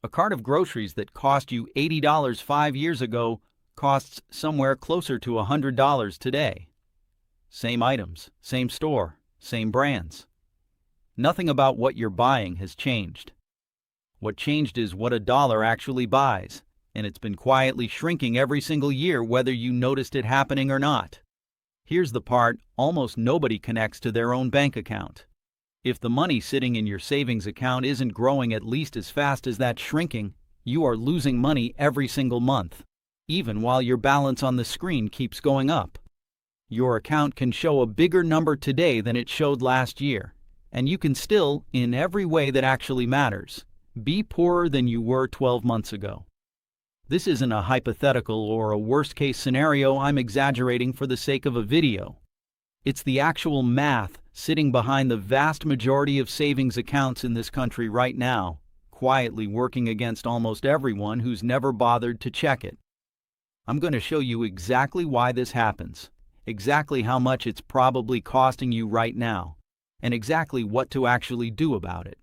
A cart of groceries that cost you $80 5 years ago costs somewhere closer to $100 today. Same items, same store, same brands. Nothing about what you're buying has changed. What changed is what a dollar actually buys, and it's been quietly shrinking every single year whether you noticed it happening or not. Here's the part almost nobody connects to their own bank account. If the money sitting in your savings account isn't growing at least as fast as that shrinking, you are losing money every single month, even while your balance on the screen keeps going up. Your account can show a bigger number today than it showed last year, and you can still, in every way that actually matters, be poorer than you were 12 months ago. This isn't a hypothetical or a worst-case scenario I'm exaggerating for the sake of a video. It's the actual math sitting behind the vast majority of savings accounts in this country right now, quietly working against almost everyone who's never bothered to check it. I'm going to show you exactly why this happens, exactly how much it's probably costing you right now, and exactly what to actually do about it.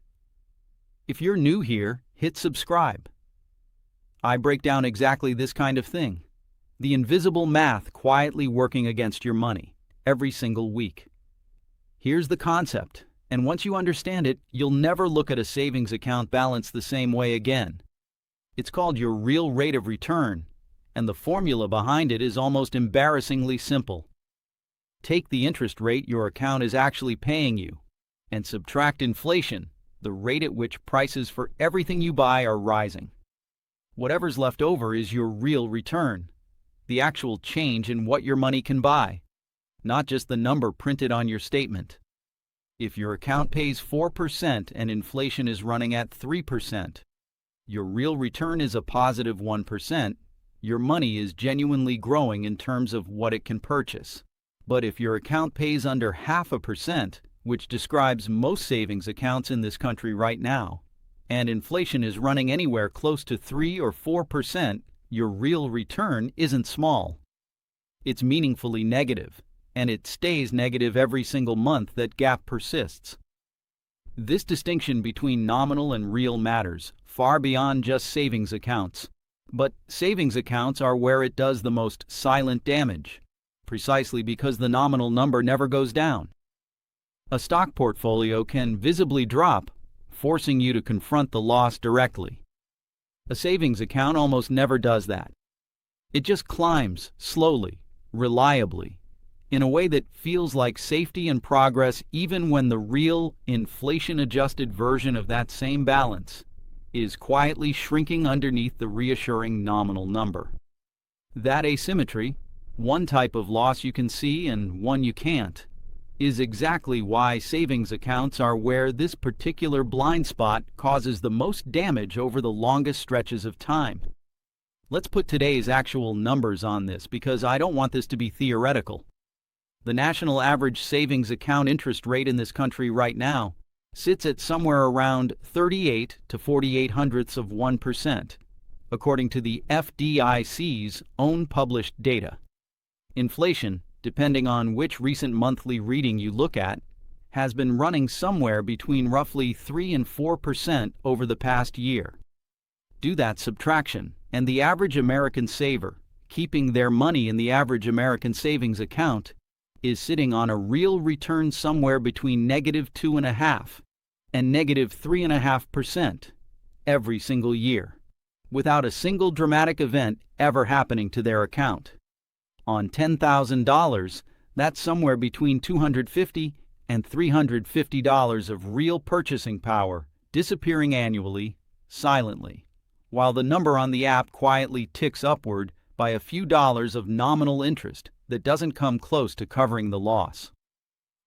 If you're new here, hit subscribe. I break down exactly this kind of thing, the invisible math quietly working against your money every single week. Here's the concept, and once you understand it, you'll never look at a savings account balance the same way again. It's called your real rate of return, and the formula behind it is almost embarrassingly simple. Take the interest rate your account is actually paying you, and subtract inflation, the rate at which prices for everything you buy are rising. Whatever's left over is your real return, the actual change in what your money can buy, not just the number printed on your statement. If your account pays 4% and inflation is running at 3%, your real return is a positive 1%, your money is genuinely growing in terms of what it can purchase. But if your account pays under 0.5%, which describes most savings accounts in this country right now, and inflation is running anywhere close to 3 or 4%, your real return isn't small. It's meaningfully negative, and it stays negative every single month that gap persists. This distinction between nominal and real matters far beyond just savings accounts. But savings accounts are where it does the most silent damage, precisely because the nominal number never goes down. A stock portfolio can visibly drop, forcing you to confront the loss directly. A savings account almost never does that. It just climbs slowly, reliably, in a way that feels like safety and progress even when the real, inflation-adjusted version of that same balance is quietly shrinking underneath the reassuring nominal number. That asymmetry, one type of loss you can see and one you can't, is exactly why savings accounts are where this particular blind spot causes the most damage over the longest stretches of time. Let's put today's actual numbers on this because I don't want this to be theoretical. The national average savings account interest rate in this country right now sits at somewhere around 38 to 48/100%, according to the FDIC's own published data. Inflation, depending on which recent monthly reading you look at, has been running somewhere between roughly 3 and 4% over the past year. Do that subtraction, and the average American saver, keeping their money in the average American savings account, is sitting on a real return somewhere between -2.5% and -3.5% every single year, without a single dramatic event ever happening to their account. On $10,000, that's somewhere between $250 and $350 of real purchasing power disappearing annually, silently, while the number on the app quietly ticks upward by a few dollars of nominal interest that doesn't come close to covering the loss.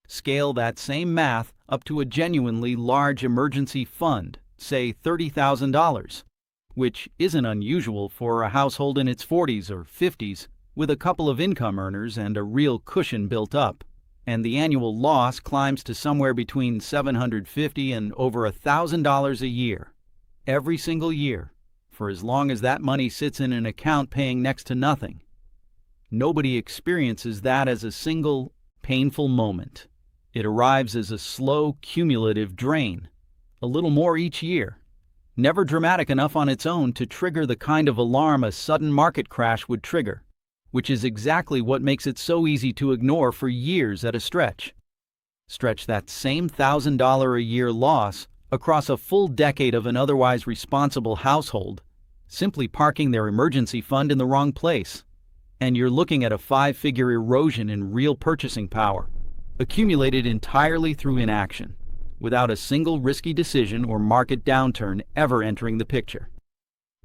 Scale that same math up to a genuinely large emergency fund, say $30,000, which isn't unusual for a household in its 40s or 50s with a couple of income earners and a real cushion built up, and the annual loss climbs to somewhere between $750 and over $1,000 a year, every single year, for as long as that money sits in an account paying next to nothing. Nobody experiences that as a single, painful moment. It arrives as a slow, cumulative drain, a little more each year, never dramatic enough on its own to trigger the kind of alarm a sudden market crash would trigger, which is exactly what makes it so easy to ignore for years at a stretch. Stretch that same $1,000 a year loss across a full decade of an otherwise responsible household, simply parking their emergency fund in the wrong place, and you're looking at a 5-figure erosion in real purchasing power, accumulated entirely through inaction, without a single risky decision or market downturn ever entering the picture.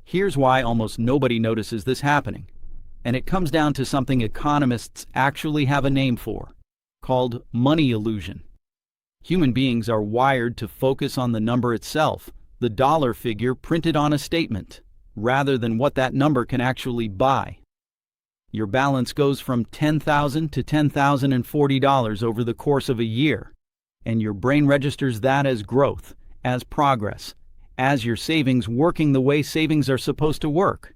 Here's why almost nobody notices this happening, and it comes down to something economists actually have a name for, called money illusion. Human beings are wired to focus on the number itself, the dollar figure printed on a statement, rather than what that number can actually buy. Your balance goes from $10,000 to $10,040 over the course of a year, and your brain registers that as growth, as progress, as your savings working the way savings are supposed to work.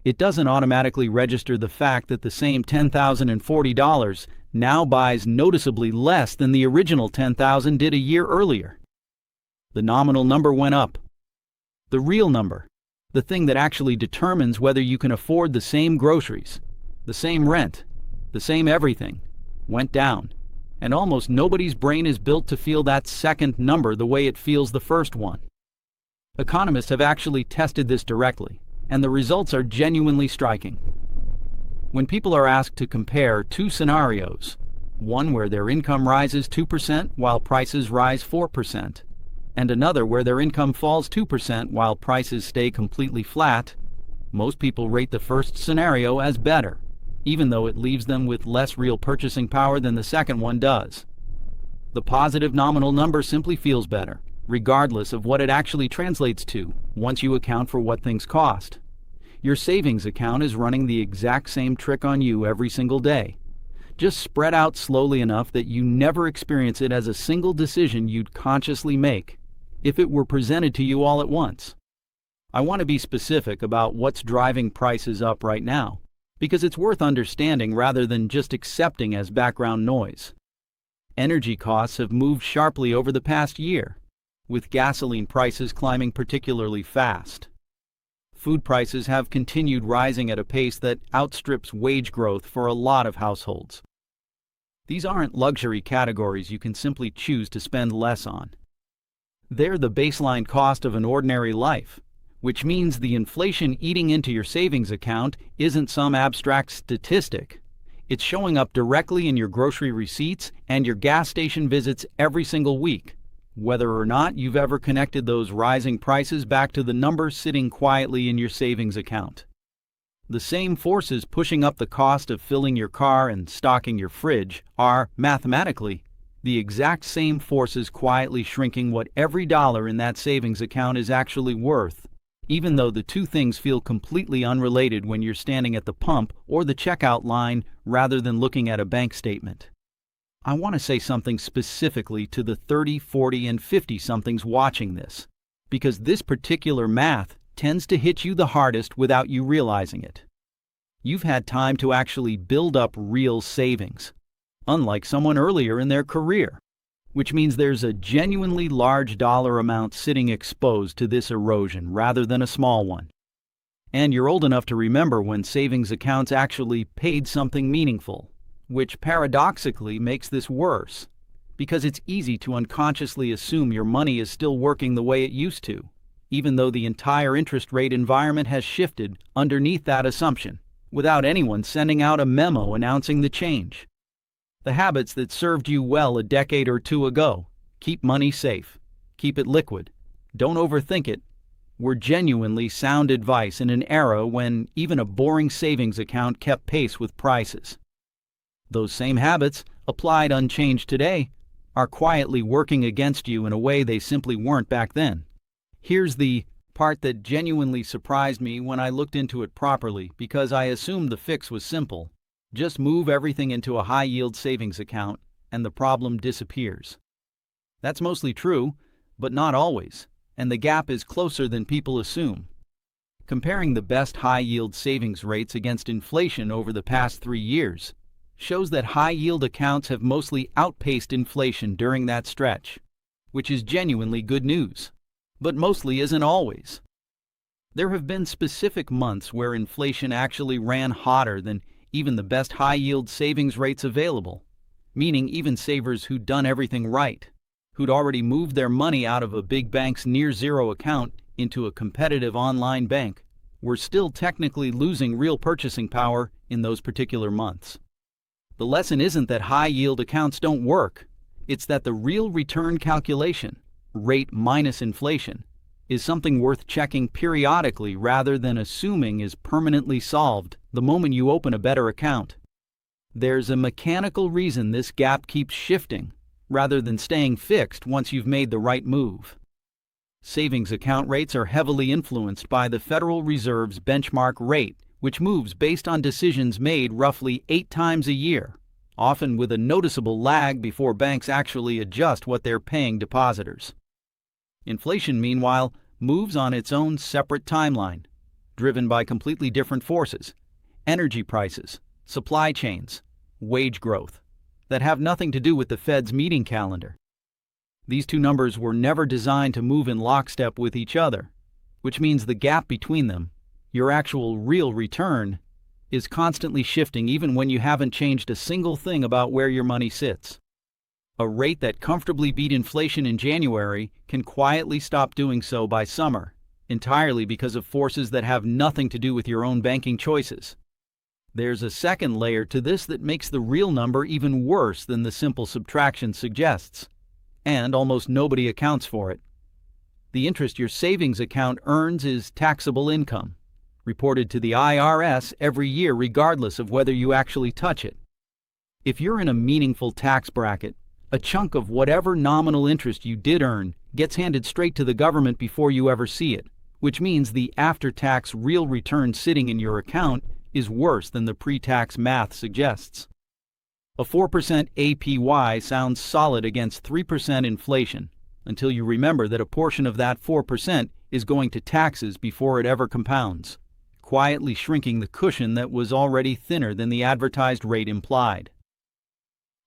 It doesn't automatically register the fact that the same $10,040 now buys noticeably less than the original $10,000 did a year earlier. The nominal number went up. The real number, the thing that actually determines whether you can afford the same groceries, the same rent, the same everything, went down. And almost nobody's brain is built to feel that second number the way it feels the first one. Economists have actually tested this directly, and the results are genuinely striking. When people are asked to compare two scenarios, one where their income rises 2% while prices rise 4%, and another where their income falls 2% while prices stay completely flat, most people rate the first scenario as better, even though it leaves them with less real purchasing power than the second one does. The positive nominal number simply feels better, regardless of what it actually translates to, once you account for what things cost. Your savings account is running the exact same trick on you every single day, just spread out slowly enough that you never experience it as a single decision you'd consciously make if it were presented to you all at once. I want to be specific about what's driving prices up right now, because it's worth understanding rather than just accepting as background noise. Energy costs have moved sharply over the past year, with gasoline prices climbing particularly fast. Food prices have continued rising at a pace that outstrips wage growth for a lot of households. These aren't luxury categories you can simply choose to spend less on. They're the baseline cost of an ordinary life, which means the inflation eating into your savings account isn't some abstract statistic. It's showing up directly in your grocery receipts and your gas station visits every single week, whether or not you've ever connected those rising prices back to the number sitting quietly in your savings account. The same forces pushing up the cost of filling your car and stocking your fridge are, mathematically, the exact same forces quietly shrinking what every dollar in that savings account is actually worth, even though the two things feel completely unrelated when you're standing at the pump or the checkout line rather than looking at a bank statement. I want to say something specifically to the 30, 40, and 50-somethings watching this, because this particular math tends to hit you the hardest without you realizing it. You've had time to actually build up real savings, unlike someone earlier in their career, which means there's a genuinely large dollar amount sitting exposed to this erosion rather than a small one. And you're old enough to remember when savings accounts actually paid something meaningful, which paradoxically makes this worse, because it's easy to unconsciously assume your money is still working the way it used to, even though the entire interest rate environment has shifted underneath that assumption, without anyone sending out a memo announcing the change. The habits that served you well a decade or two ago, keep money safe, keep it liquid, don't overthink it, were genuinely sound advice in an era when even a boring savings account kept pace with prices. Those same habits, applied unchanged today, are quietly working against you in a way they simply weren't back then. Here's the part that genuinely surprised me when I looked into it properly, because I assumed the fix was simple. Just move everything into a high-yield savings account, and the problem disappears. That's mostly true, but not always, and the gap is closer than people assume. Comparing the best high-yield savings rates against inflation over the past 3 years shows that high-yield accounts have mostly outpaced inflation during that stretch, which is genuinely good news. but mostly isn't always. There have been specific months where inflation actually ran hotter than even the best high-yield savings rates available, meaning even savers who'd done everything right, who'd already moved their money out of a big bank's near-zero account into a competitive online bank, were still technically losing real purchasing power in those particular months. The lesson isn't that high-yield accounts don't work. It's that the real return calculation, rate minus inflation, is something worth checking periodically rather than assuming is permanently solved the moment you open a better account. There's a mechanical reason this gap keeps shifting rather than staying fixed once you've made the right move. Savings account rates are heavily influenced by the Federal Reserve's benchmark rate, which moves based on decisions made roughly 8 times a year, often with a noticeable lag before banks actually adjust what they're paying depositors. Inflation, meanwhile, moves on its own separate timeline, driven by completely different forces: energy prices, supply chains, wage growth, that have nothing to do with the Fed's meeting calendar. These two numbers were never designed to move in lockstep with each other, which means the gap between them, your actual real return, is constantly shifting even when you haven't changed a single thing about where your money sits. A rate that comfortably beat inflation in January can quietly stop doing so by summer, entirely because of forces that have nothing to do with your own banking choices. There's a second layer to this that makes the real number even worse than the simple subtraction suggests, and almost nobody accounts for it. The interest your savings account earns is taxable income, reported to the IRS every year regardless of whether you actually touch it. If you're in a meaningful tax bracket, a chunk of whatever nominal interest you did earn gets handed straight to the government before you ever see it, which means the after-tax real return sitting in your account is worse than the pre-tax math suggests. A 4% APY sounds solid against 3% inflation, until you remember that a portion of that 4% is going to taxes before it ever compounds, quietly shrinking the cushion that was already thinner than the advertised rate implied.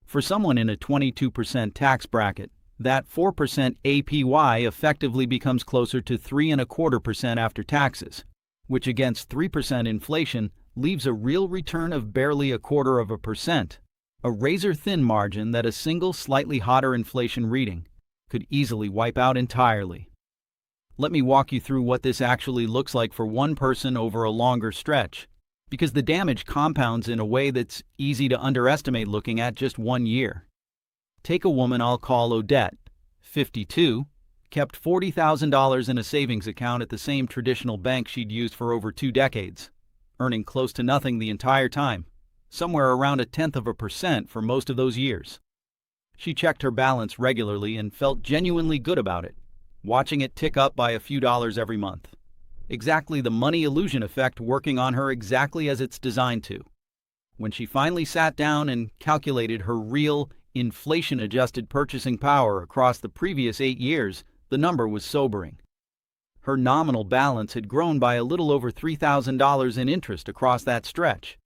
For someone in a 22% tax bracket, that 4% APY effectively becomes closer to 3.25% after taxes, which against 3% inflation leaves a real return of barely 0.25%, a razor-thin margin that a single slightly hotter inflation reading could easily wipe out entirely. Let me walk you through what this actually looks like for one person over a longer stretch, because the damage compounds in a way that's easy to underestimate looking at just 1 year. Take a woman I'll call Odette, 52, kept $40,000 in a savings account at the same traditional bank she'd used for over 2 decades, earning close to nothing the entire time, somewhere around 0.1% for most of those years. She checked her balance regularly and felt genuinely good about it, watching it tick up by a few dollars every month. Exactly the money illusion effect working on her exactly as it's designed to. When she finally sat down and calculated her real, inflation-adjusted purchasing power across the previous 8 years, the number was sobering. Her nominal balance had grown by a little over $3,000 in interest across that stretch.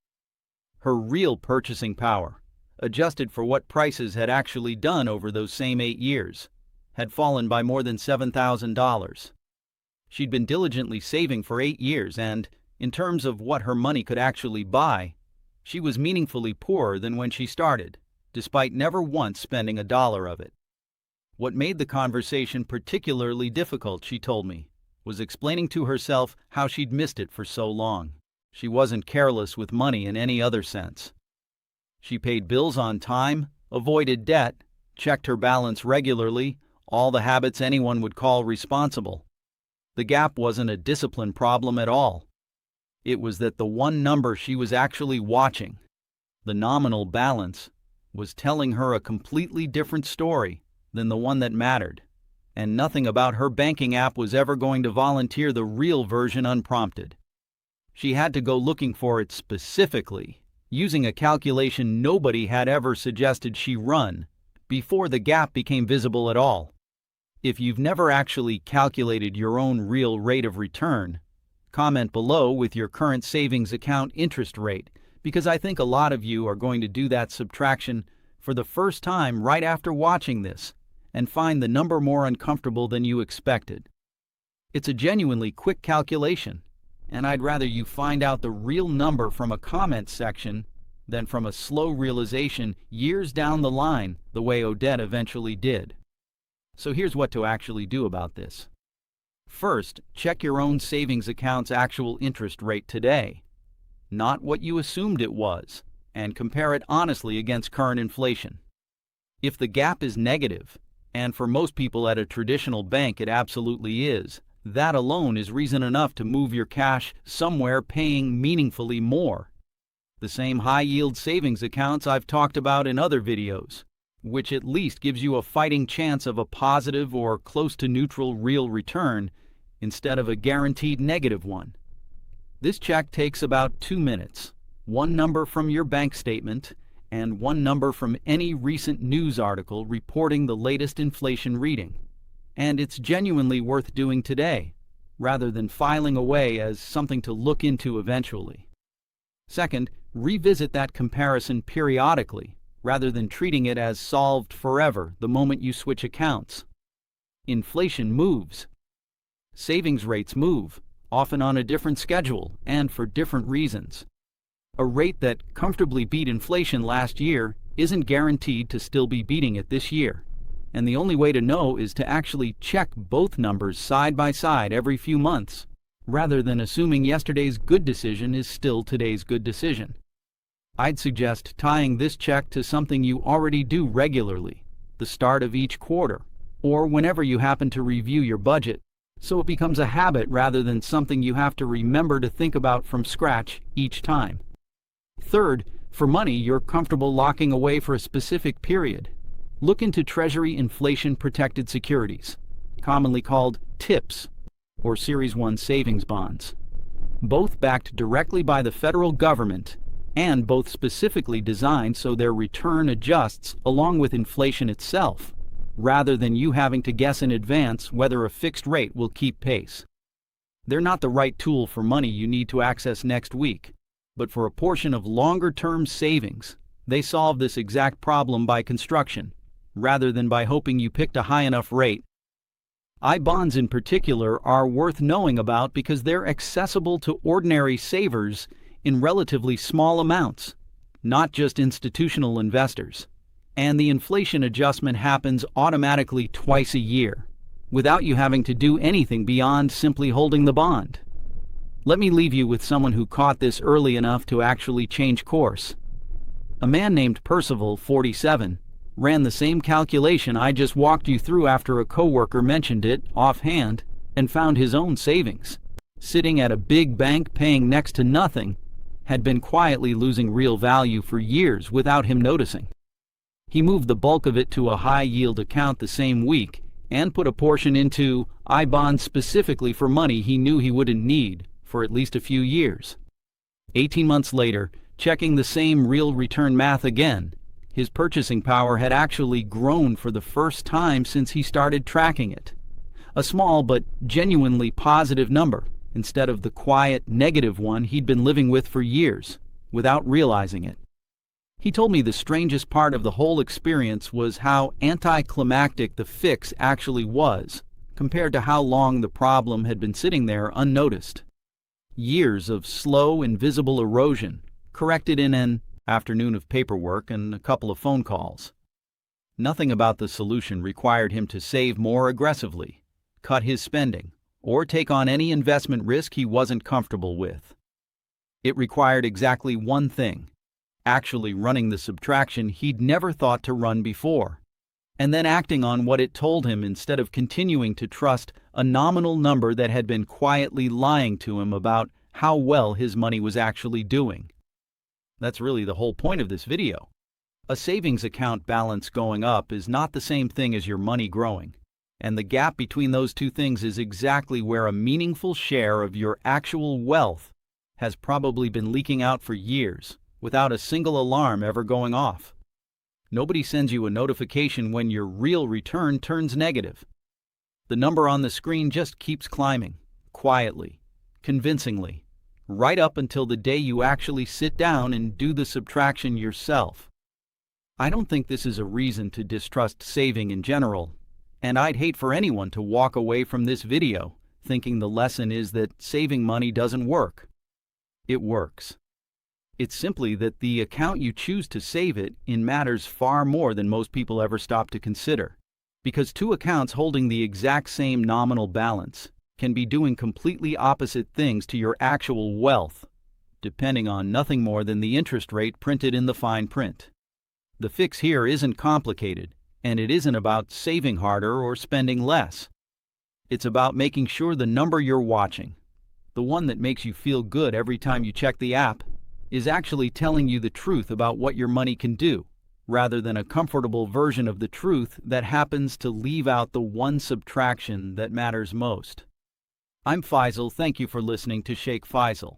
Her real purchasing power, adjusted for what prices had actually done over those same 8 years, had fallen by more than $7,000. She'd been diligently saving for 8 years and, in terms of what her money could actually buy, she was meaningfully poorer than when she started, despite never once spending $1 of it. What made the conversation particularly difficult, she told me, was explaining to herself how she'd missed it for so long. She wasn't careless with money in any other sense. She paid bills on time, avoided debt, checked her balance regularly, all the habits anyone would call responsible. The gap wasn't a discipline problem at all. It was that the one number she was actually watching, the nominal balance, was telling her a completely different story than the one that mattered, and nothing about her banking app was ever going to volunteer the real version unprompted. She had to go looking for it specifically, using a calculation nobody had ever suggested she run, before the gap became visible at all. If you've never actually calculated your own real rate of return, comment below with your current savings account interest rate, because I think a lot of you are going to do that subtraction for the first time right after watching this and find the number more uncomfortable than you expected. It's a genuinely quick calculation, and I'd rather you find out the real number from a comment section than from a slow realization years down the line, the way Odette eventually did. So here's what to actually do about this. First, check your own savings account's actual interest rate today, not what you assumed it was, and compare it honestly against current inflation. If the gap is negative, and for most people at a traditional bank it absolutely is, that alone is reason enough to move your cash somewhere paying meaningfully more. The same high-yield savings accounts I've talked about in other videos, which at least gives you a fighting chance of a positive or close to neutral real return instead of a guaranteed negative one. This check takes about 2 minutes, one number from your bank statement and one number from any recent news article reporting the latest inflation reading. And it's genuinely worth doing today, rather than filing away as something to look into eventually. Second, revisit that comparison periodically, rather than treating it as solved forever the moment you switch accounts. Inflation moves. Savings rates move, often on a different schedule and for different reasons. A rate that comfortably beat inflation last year isn't guaranteed to still be beating it this year. And the only way to know is to actually check both numbers side by side every few months, rather than assuming yesterday's good decision is still today's good decision. I'd suggest tying this check to something you already do regularly, the start of each quarter, or whenever you happen to review your budget, so it becomes a habit rather than something you have to remember to think about from scratch each time. Third, for money you're comfortable locking away for a specific period, look into Treasury inflation-protected securities, commonly called TIPS, or Series 1 savings bonds. Both backed directly by the federal government, and both specifically designed so their return adjusts along with inflation itself, rather than you having to guess in advance whether a fixed rate will keep pace. They're not the right tool for money you need to access next week, but for a portion of longer-term savings, they solve this exact problem by construction, rather than by hoping you picked a high enough rate. I-bonds in particular are worth knowing about because they're accessible to ordinary savers in relatively small amounts, not just institutional investors. And the inflation adjustment happens automatically twice a year, without you having to do anything beyond simply holding the bond. Let me leave you with someone who caught this early enough to actually change course. A man named Percival, 47, ran the same calculation I just walked you through after a coworker mentioned it offhand and found his own savings, sitting at a big bank paying next to nothing, had been quietly losing real value for years without him noticing. He moved the bulk of it to a high-yield account the same week and put a portion into I-bonds specifically for money he knew he wouldn't need for at least a few years. 18 months later, checking the same real return math again, his purchasing power had actually grown for the first time since he started tracking it. A small but genuinely positive number, instead of the quiet negative one he'd been living with for years, without realizing it. He told me the strangest part of the whole experience was how anticlimactic the fix actually was, compared to how long the problem had been sitting there unnoticed. Years of slow, invisible erosion, corrected in an afternoon of paperwork and a couple of phone calls. Nothing about the solution required him to save more aggressively, cut his spending, or take on any investment risk he wasn't comfortable with. It required exactly one thing: actually running the subtraction he'd never thought to run before, and then acting on what it told him instead of continuing to trust a nominal number that had been quietly lying to him about how well his money was actually doing. That's really the whole point of this video. A savings account balance going up is not the same thing as your money growing, and the gap between those two things is exactly where a meaningful share of your actual wealth has probably been leaking out for years without a single alarm ever going off. Nobody sends you a notification when your real return turns negative. The number on the screen just keeps climbing, quietly, convincingly, right up until the day you actually sit down and do the subtraction yourself. I don't think this is a reason to distrust saving in general, and I'd hate for anyone to walk away from this video thinking the lesson is that saving money doesn't work. It works. It's simply that the account you choose to save it in matters far more than most people ever stop to consider. Because two accounts holding the exact same nominal balance can be doing completely opposite things to your actual wealth, depending on nothing more than the interest rate printed in the fine print. The fix here isn't complicated, and it isn't about saving harder or spending less. It's about making sure the number you're watching, the one that makes you feel good every time you check the app, is actually telling you the truth about what your money can do, rather than a comfortable version of the truth that happens to leave out the one subtraction that matters most. I'm Faisal. Thank you for listening to Sheikh Faisal.